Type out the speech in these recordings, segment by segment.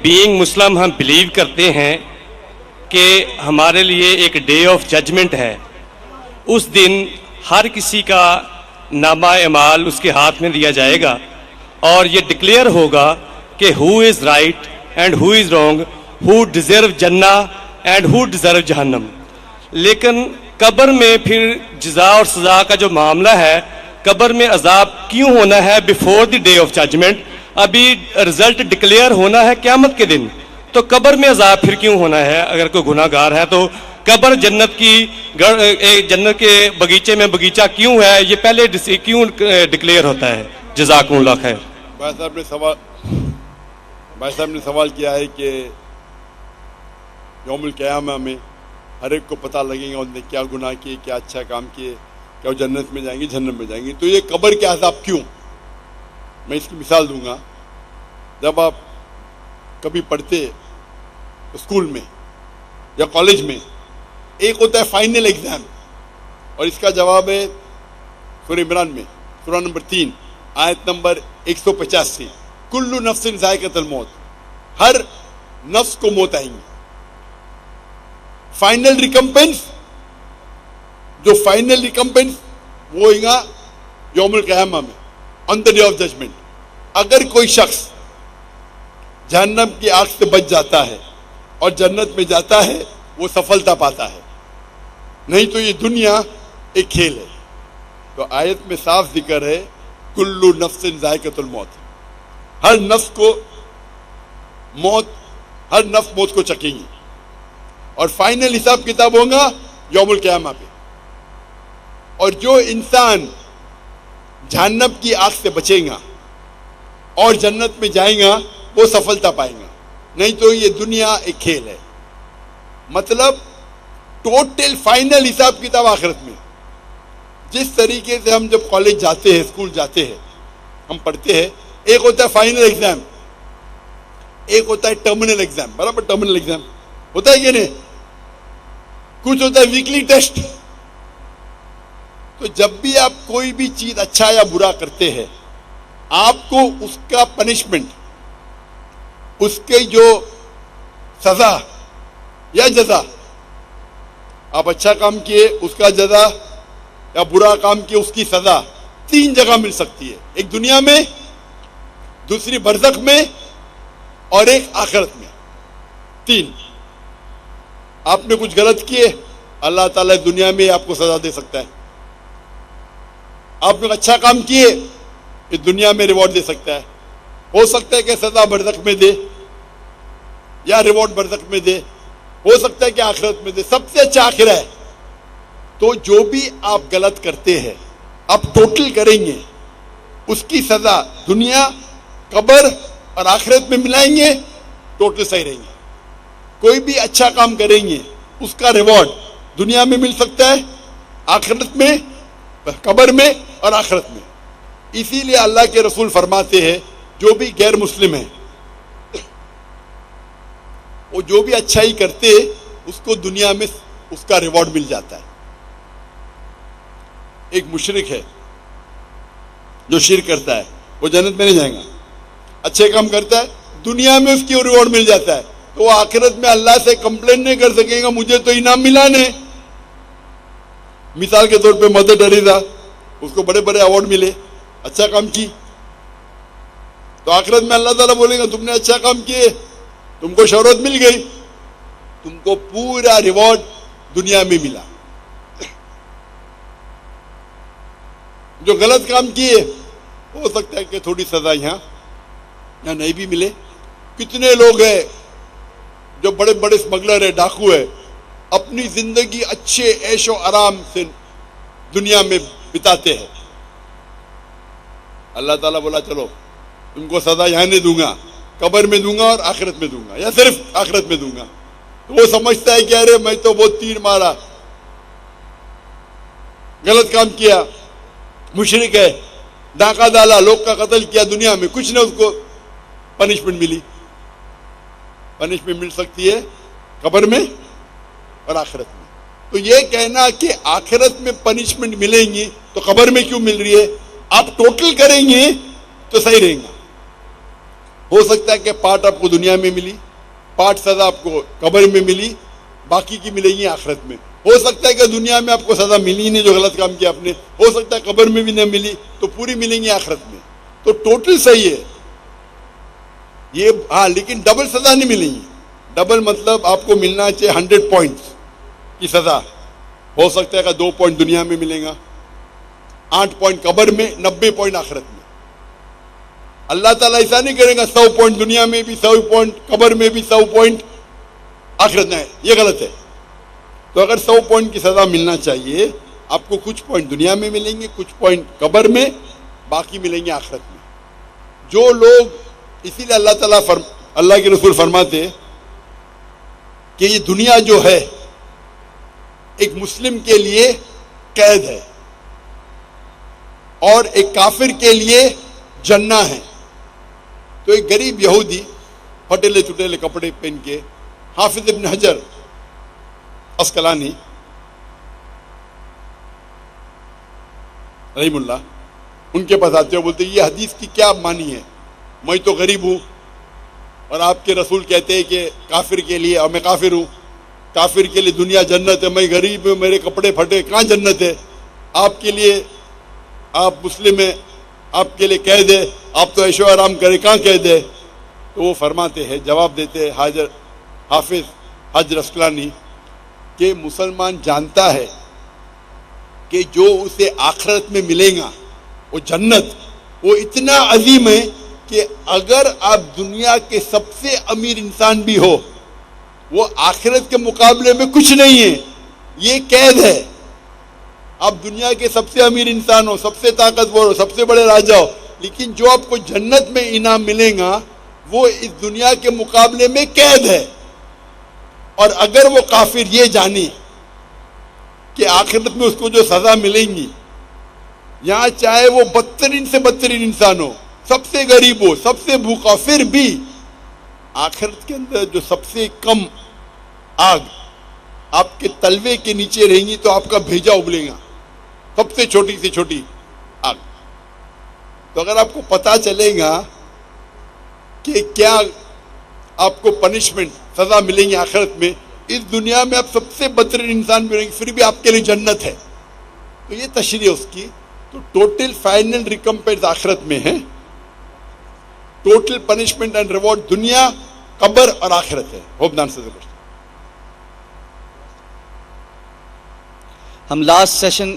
Being مسلم ہم blue کرتے ہیں کہ ہمارے لیے ایک ڈے آف ججمنٹ ہے. اس دن ہر کسی کا نامہ اعمال اس کے ہاتھ میں دیا جائے گا اور یہ ڈکلیئر ہوگا کہ who is right and who is wrong, who deserve جنہ اینڈ ہو ڈیزرو جہنم. لیکن قبر میں پھر جزا اور سزا کا جو معاملہ ہے، قبر میں عذاب کیوں ہونا ہے before the day of judgment? ابھی رزلٹ ڈکلیئر ہونا ہے قیامت کے دن، تو قبر میں عذاب پھر کیوں ہونا ہے؟ اگر کوئی گناہ گار ہے تو قبر جنت کے بغیچے میں بغیچہ کیوں ہے؟ یہ پہلے کیوں ڈکلیئر ہوتا ہے؟ جزاکم اللہ خیر. بھائی صاحب نے سوال کیا ہے کہ یوم القیامہ میں ہر ایک کو پتہ لگے گا انہوں نے کیا گناہ کیے، کیا اچھا کام کیے، کیا وہ جنت میں جائیں گے جہنم میں جائیں گے. تو یہ قبر کے عذاب کیوں؟ میں اس کی مثال دوں گا. جب آپ کبھی پڑھتے اسکول میں یا کالج میں، ایک ہوتا ہے فائنل ایگزام، اور اس کا جواب ہے سورہ عمران میں سورہ نمبر 3 آیت نمبر 185، کل نفس ذائقۃ الموت، ہر نفس کو موت آئیں گی. فائنل ریکمپنس، جو فائنل ریکمپنس وہ ہوئے گا یوم القیامہ میں، آن دا ڈے آف ججمنٹ. اگر کوئی شخص جہنم کی آگ سے بچ جاتا ہے اور جنت میں جاتا ہے، وہ سفلتا پاتا ہے، نہیں تو یہ دنیا ایک کھیل ہے. تو آیت میں صاف ذکر ہے کل نفس ذائقۃ الموت، ہر نفس کو موت، ہر نفس موت کو چکیں گی، اور فائنل حساب کتاب ہوگا یوم القیامہ پہ. اور جو انسان جہنم کی آگ سے بچے گا اور جنت میں جائے گا وہ سفلتا پائے گا، نہیں تو یہ دنیا ایک کھیل ہے. مطلب ٹوٹل فائنل حساب کتاب آخرت میں. جس طریقے سے ہم جب کالج جاتے ہیں، اسکول جاتے ہیں، ہم پڑھتے ہیں، ایک ہوتا ہے فائنل ایگزام، ایک ہوتا ہے ٹرمینل ایگزام. برابر ٹرمینل ایگزام ہوتا ہے کہ نہیں؟ کچھ ہوتا ہے ویکلی ٹیسٹ. تو جب بھی آپ کوئی بھی چیز اچھا یا برا کرتے ہیں، آپ کو اس کا پنشمنٹ، اس کے جو سزا یا جزا، آپ اچھا کام کیے اس کا جزا یا برا کام کیے اس کی سزا 3 جگہ مل سکتی ہے. ایک دنیا میں، دوسری برزخ میں، اور ایک آخرت میں. 3. آپ نے کچھ غلط کیے، اللہ تعالیٰ دنیا میں آپ کو سزا دے سکتا ہے. آپ نے اچھا کام کیے، یہ دنیا میں ریوارڈ دے سکتا ہے. ہو سکتا ہے کہ سزا برزخ میں دے یا ریوارڈ برزخ میں دے، ہو سکتا ہے کہ آخرت میں دے. سب سے اچھا آخرہ ہے. تو جو بھی آپ غلط کرتے ہیں، آپ ٹوٹل کریں گے، اس کی سزا دنیا، قبر اور آخرت میں ملائیں گے، ٹوٹل صحیح رہیں گے. کوئی بھی اچھا کام کریں گے، اس کا ریوارڈ دنیا میں مل سکتا ہے، آخرت میں، قبر میں اور آخرت میں. اسی لیے اللہ کے رسول فرماتے ہیں جو بھی غیر مسلم ہیں، وہ جو بھی اچھائی کرتے اس کو دنیا میں اس کا ریوارڈ مل جاتا ہے. ایک مشرک ہے جو شرک کرتا ہے، وہ جنت میں نہیں جائے گا. اچھے کام کرتا ہے، دنیا میں اس کی ریوارڈ مل جاتا ہے، تو وہ آخرت میں اللہ سے کمپلین نہیں کر سکے گا مجھے تو انعام ملا نہیں. مثال کے طور پہ مدر ٹریسا، اس کو بڑے بڑے ایوارڈ ملے، اچھا کام کی. تو آخرت میں اللہ تعالیٰ بولے گا تم نے اچھا کام کیے، تم کو شہرت مل گئی، تم کو پورا ریوارڈ دنیا میں ملا. جو غلط کام کیے ہو سکتا ہے کہ تھوڑی سزا یہاں نہیں بھی ملے. کتنے لوگ ہیں جو بڑے بڑے اسمگلر ہیں، ڈاکو ہے، اپنی زندگی اچھے عیش و آرام سے دنیا میں بتاتے ہیں. اللہ تعالیٰ بولا چلو تم کو سزا یہاں نہیں دوں گا، قبر میں دوں گا اور آخرت میں دوں گا، یا صرف آخرت میں دوں گا. تو وہ سمجھتا ہے کہ ارے میں تو بہت تیر مارا، غلط کام کیا، مشرک ہے، ڈاکہ ڈالا، لوگ کا قتل کیا، دنیا میں کچھ نہ اس کو پنشمنٹ ملی. پنشمنٹ مل سکتی ہے قبر میں اور آخرت میں. تو یہ کہنا کہ آخرت میں پنشمنٹ ملیں گی تو قبر میں کیوں مل رہی ہے، آپ ٹوٹل کریں گے تو صحیح رہیں گا. ہو سکتا ہے کہ پارٹ آپ کو دنیا میں ملی, پارٹ سزا آپ کو قبر میں ملی, باقی کی ملے گی آخرت میں. ہو سکتا ہے کہ دنیا میں آپ کو سزا ملی نہیں جو غلط کام کیا آپ نے, ہو سکتا ہے قبر میں بھی نہ ملی تو پوری ملیں گی آخرت میں. تو ٹوٹل صحیح ہے یہ, ہاں لیکن ڈبل سزا نہیں ملیں گی. ڈبل مطلب آپ کو ملنا چاہیے 100 پوائنٹس کی سزا, ہو سکتا ہے کہ 2 پوائنٹ دنیا میں ملے گا, 8 پوائنٹ قبر میں, 90 پوائنٹ آخرت میں. اللہ تعالیٰ ایسا نہیں کرے گا 100 پوائنٹ دنیا میں بھی, 100 پوائنٹ قبر میں بھی, 100 پوائنٹ آخرت میں. یہ غلط ہے. تو اگر 100 پوائنٹ کی سزا ملنا چاہیے آپ کو, کچھ پوائنٹ دنیا میں ملیں گے, کچھ پوائنٹ قبر میں, باقی ملیں گے آخرت میں. جو لوگ, اسی لیے اللہ تعالیٰ اللہ کے رسول فرماتے کہ یہ دنیا جو ہے ایک مسلم کے لیے قید ہے اور ایک کافر کے لیے جنہ ہے. تو ایک غریب یہودی پھٹیلے چٹیلے کپڑے پہن کے, حافظ ابن حجر اسقلانی رحم اللہ ان کے پاس آتے ہو, بولتے یہ حدیث کی کیا معنی ہے, میں تو غریب ہوں اور آپ کے رسول کہتے ہیں کہ کافر کے لیے, اور میں کافر ہوں, کافر کے لیے دنیا جنت ہے, میں غریب ہوں, میرے کپڑے پھٹے, کہاں جنت ہے؟ آپ کے لیے, آپ مسلم ہیں, آپ کے لیے قید ہے, آپ تو عیش و آرام کریں, کہاں قید ہے؟ تو وہ فرماتے ہیں, جواب دیتے ہیں حافظ حجر اسقلانی کہ مسلمان جانتا ہے کہ جو اسے آخرت میں ملے گا وہ جنت, وہ اتنا عظیم ہے کہ اگر آپ دنیا کے سب سے امیر انسان بھی ہو, وہ آخرت کے مقابلے میں کچھ نہیں ہے, یہ قید ہے. آپ دنیا کے سب سے امیر انسان ہو, سب سے طاقتور ہو, سب سے بڑے راجا ہو, لیکن جو آپ کو جنت میں انعام ملے گا وہ اس دنیا کے مقابلے میں قید ہے. اور اگر وہ کافر یہ جانے کہ آخرت میں اس کو جو سزا ملیں گی, یہاں چاہے وہ بدترین سے بدترین انسان ہو, سب سے غریب ہو, سب سے بھوکا, پھر بھی آخرت کے اندر جو سب سے کم آگ آپ کے تلوے کے نیچے رہیں گی تو آپ کا بھیجا ابلے گا, سب سے چھوٹی آگ. تو اگر آپ کو پتا چلے گا کہ کیا آپ کو پنشمنٹ, سزا ملیں گی آخرت میں, اس دنیا میں آپ سب سے بدترین انسان بھی رہیں گے, پھر بھی آپ کے لیے جنت ہے, تو یہ تشریح اس کی. تو ٹوٹل فائنل ریکمپنس آخرت میں ہے, ٹوٹل پنشمنٹ اینڈ ریوارڈ دنیا, قبر اور آخرت ہے. ہوپ دان سے ہم لاسٹ سیشن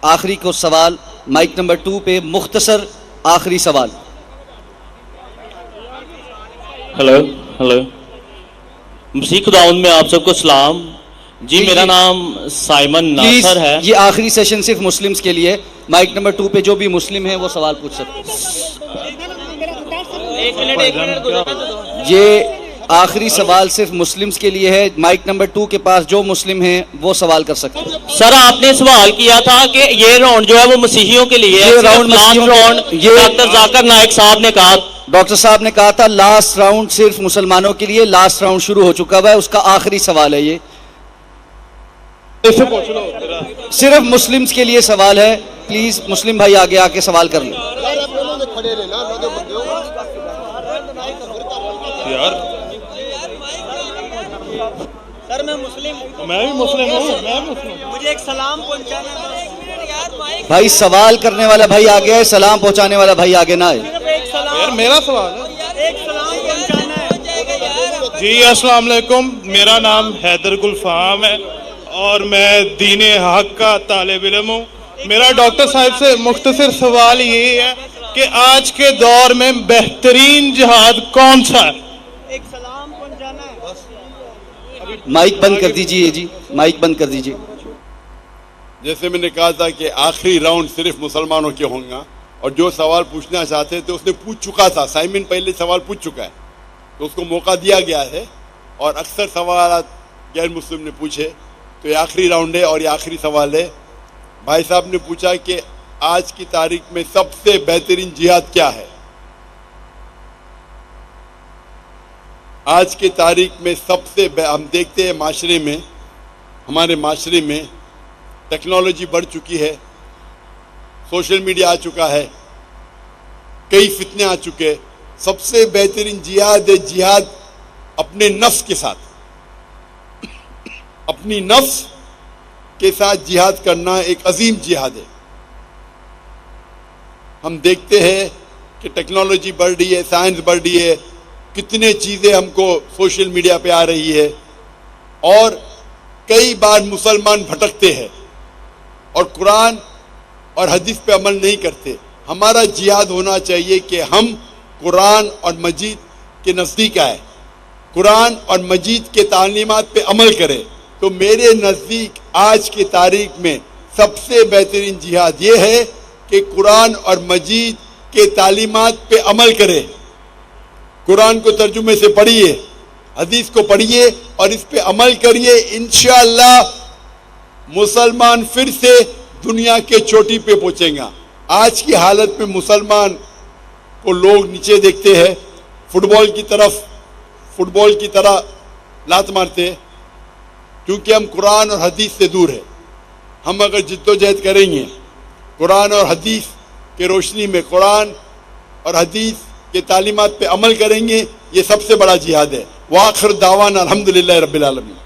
آخری کو سوال مائک نمبر 2 پہ مختصر آخری سوال. ہلو مسیح خداوند میں آپ سب کو سلام. جی میرا نام سائمن ناصر ہے. یہ آخری سیشن صرف مسلمز کے لیے, مائک نمبر 2 پہ جو بھی مسلم ہیں وہ سوال پوچھ سکتے ہیں. یہ آخری سوال صرف مسلمز کے لیے ہے, مائک نمبر 2 کے پاس جو مسلم ہیں وہ سوال کر سکتے ہیں. سر آپ نے سوال کیا تھا کہ یہ راؤنڈ جو ہے وہ مسیحیوں کے لیے ہے, یہ round last round doctor Zakir Naik صاحب نے کہا, ڈاکٹر صاحب نے کہا تھا لاسٹ راؤنڈ صرف مسلمانوں کے لیے, لاسٹ راؤنڈ شروع ہو چکا ہوا ہے, اس کا آخری سوال ہے. یہ صرف مسلمز کے لیے سوال ہے, پلیز مسلم بھائی آگے آ کے سوال کر لیں. سر میں مسلم ہوں, میں بھی مسلم ہوں, مجھے ایک سلام پہنچانا ہے. بھائی سوال کرنے والا بھائی آگے ہے, سلام پہنچانے والا بھائی آگے نہ آئے. یار میرا سوال ہے. ایک سلام پہنچانا ہے. جی السلام علیکم, میرا نام حیدر گلفام ہے اور میں دین حق کا طالب علم ہوں. میرا ڈاکٹر صاحب سے مختصر سوال یہ ہے کہ آج کے دور میں بہترین جہاد کون سا ہے؟ ایک سلام پہنچانا ہے. مائک بند کر دیجئے. جی مائک بند کر دیجئے. جیسے میں نے کہا تھا کہ آخری راؤنڈ صرف مسلمانوں کے ہوں گا, اور جو سوال پوچھنا چاہتے تھے اس نے پوچھ چکا تھا, سائمن پہلے سوال پوچھ چکا ہے تو اس کو موقع دیا گیا ہے, اور اکثر سوالات غیر مسلم نے پوچھے, تو یہ آخری راؤنڈ ہے اور یہ آخری سوال ہے. بھائی صاحب نے پوچھا کہ آج کی تاریخ میں سب سے بہترین جہاد کیا ہے. آج کی تاریخ میں سب سے ہم دیکھتے ہیں معاشرے میں, ہمارے معاشرے میں ٹیکنالوجی بڑھ چکی ہے, سوشل میڈیا آ چکا ہے, کئی فتنے آ چکے, سب سے بہترین جہاد ہے جہاد اپنے نفس کے ساتھ. اپنی نفس کے ساتھ جہاد کرنا ایک عظیم جہاد ہے. ہم دیکھتے ہیں کہ ٹیکنالوجی بڑھ رہی ہے, سائنس بڑھ رہی ہے, کتنے چیزیں ہم کو سوشل میڈیا پہ آ رہی ہے, اور کئی بار مسلمان بھٹکتے ہیں اور قرآن اور حدیث پہ عمل نہیں کرتے. ہمارا جہاد ہونا چاہیے کہ ہم قرآن اور مجید کے نزدیک آئے, قرآن اور مجید کے تعلیمات پہ عمل کرے. تو میرے نزدیک آج کی تاریخ میں سب سے بہترین جہاد یہ ہے کہ قرآن اور مجید کے تعلیمات پہ عمل کرے. قرآن کو ترجمے سے پڑھیے, حدیث کو پڑھیے اور اس پہ عمل کریے. انشاءاللہ مسلمان پھر سے دنیا کے چوٹی پہ پہنچیں گا. آج کی حالت میں مسلمان کو لوگ نیچے دیکھتے ہیں, فٹ بال کی طرح لات مارتے ہیں, کیونکہ ہم قرآن اور حدیث سے دور ہیں. ہم اگر جد و جہد کریں گے قرآن اور حدیث کے روشنی میں, قرآن اور حدیث کے تعلیمات پہ عمل کریں گے, یہ سب سے بڑا جہاد ہے. وآخر دعوانا الحمدللہ رب العالمین.